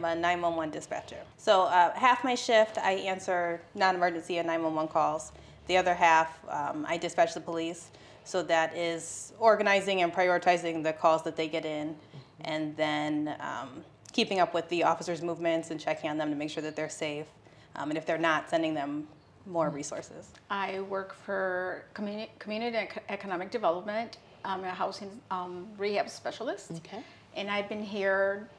a 911 dispatcher. So half my shift, I answer non-emergency and 911 calls. The other half, I dispatch the police. So that is organizing and prioritizing the calls that they get in, and then keeping up with the officers' movements and checking on them to make sure that they're safe. And if they're not, sending them more resources. I work for community economic development. I'm a housing rehab specialist. Okay. And I've been here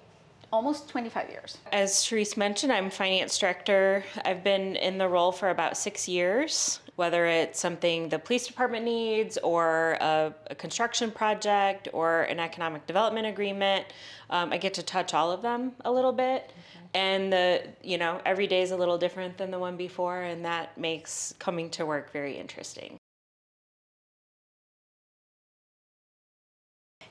almost 25 years. As Sheris mentioned, I'm finance director. I've been in the role for about 6 years. Whether it's something the police department needs, or a construction project, or an economic development agreement, I get to touch all of them a little bit. And every day is a little different than the one before, and that makes coming to work very interesting.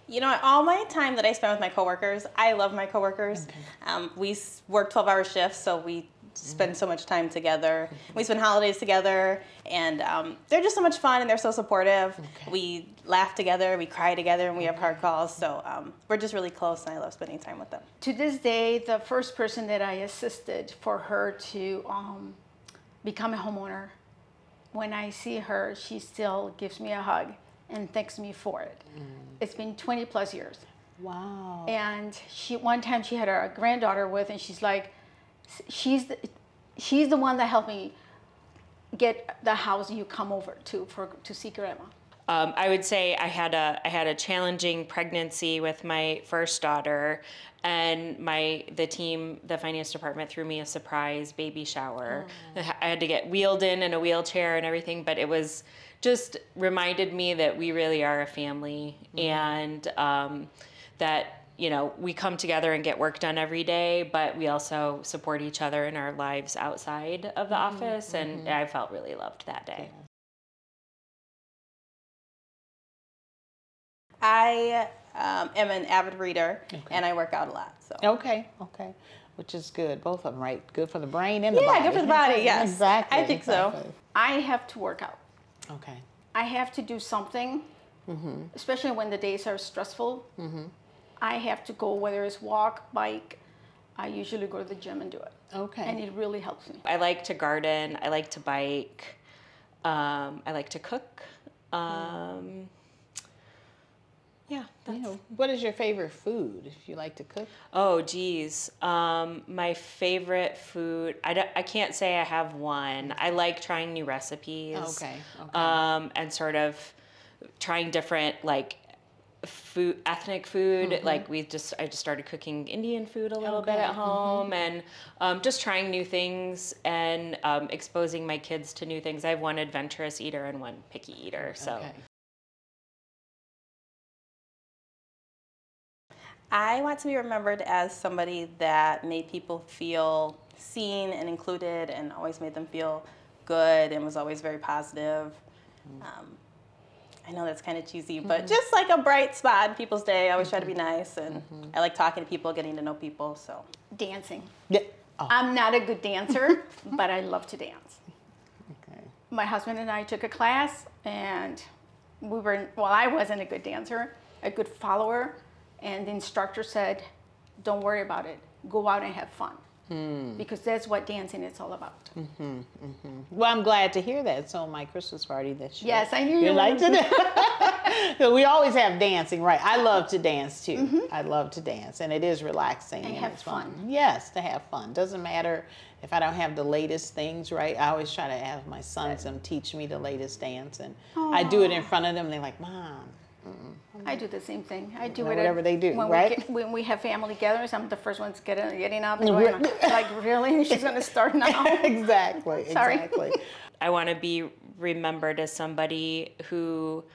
You know, all my time that I spend with my coworkers, I love my coworkers. Okay. We work 12-hour shifts, so we spend so much time together. We spend holidays together, and they're just so much fun, and they're so supportive. Okay. We laugh together, we cry together, and we have hard calls, so we're just really close, and I love spending time with them. To this day, the first person that I assisted for her to become a homeowner, when I see her, she still gives me a hug and thanks me for it. It's been 20 plus years. Wow. And one time she had her granddaughter with, and she's like, she's the one that helped me get the house you come over to see grandma. I would say I had a challenging pregnancy with my first daughter, and the finance department threw me a surprise baby shower. Oh. I had to get wheeled in a wheelchair and everything, but it was just reminded me that we really are a family, and that we come together and get work done every day, but we also support each other in our lives outside of the office, and I felt really loved that day. I am an avid reader, and I work out a lot. So. Okay. Which is good. Both of them, right? Good for the brain and the body. Yeah, good for the body, yes. Exactly. I think so. I have to work out. Okay. I have to do something, especially when the days are stressful. I have to go, whether it's walk, bike. I usually go to the gym and do it. Okay. And it really helps me. I like to garden. I like to bike. I like to cook. Yeah. What is your favorite food if you like to cook? Oh, geez. My favorite food, I can't say I have one. I like trying new recipes. Okay. And sort of trying different, ethnic food. Like I just started cooking Indian food a little bit at home, and just trying new things and exposing my kids to new things. I have one adventurous eater and one picky eater, so. Okay. I want to be remembered as somebody that made people feel seen and included, and always made them feel good, and was always very positive. I know that's kind of cheesy, but just like a bright spot in people's day. I always try to be nice, and I like talking to people, getting to know people. So dancing. Yeah. Oh. I'm not a good dancer, but I love to dance. Okay. My husband and I took a class, and I wasn't a good dancer, a good follower. And the instructor said, don't worry about it. Go out and have fun. Because that's what dancing is all about. Well, I'm glad to hear that. So my Christmas party this year. Yes, I knew you liked it. We always have dancing, right? I love to dance too. I love to dance, and it is relaxing and have fun. Yes, to have fun. Doesn't matter if I don't have the latest things, right? I always try to have my sons teach me the latest dance, and I do it in front of them. And they're like, Mom. I do the same thing. I do it whatever they do, when right? When we have family gatherings, I'm the first ones getting up and going, like, really? She's going to start now? Exactly. Sorry. Exactly. I want to be remembered as somebody who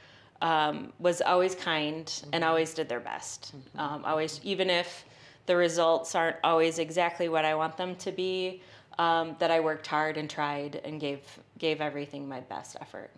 was always kind and always did their best. Always, even if the results aren't always exactly what I want them to be, that I worked hard and tried and gave everything my best effort.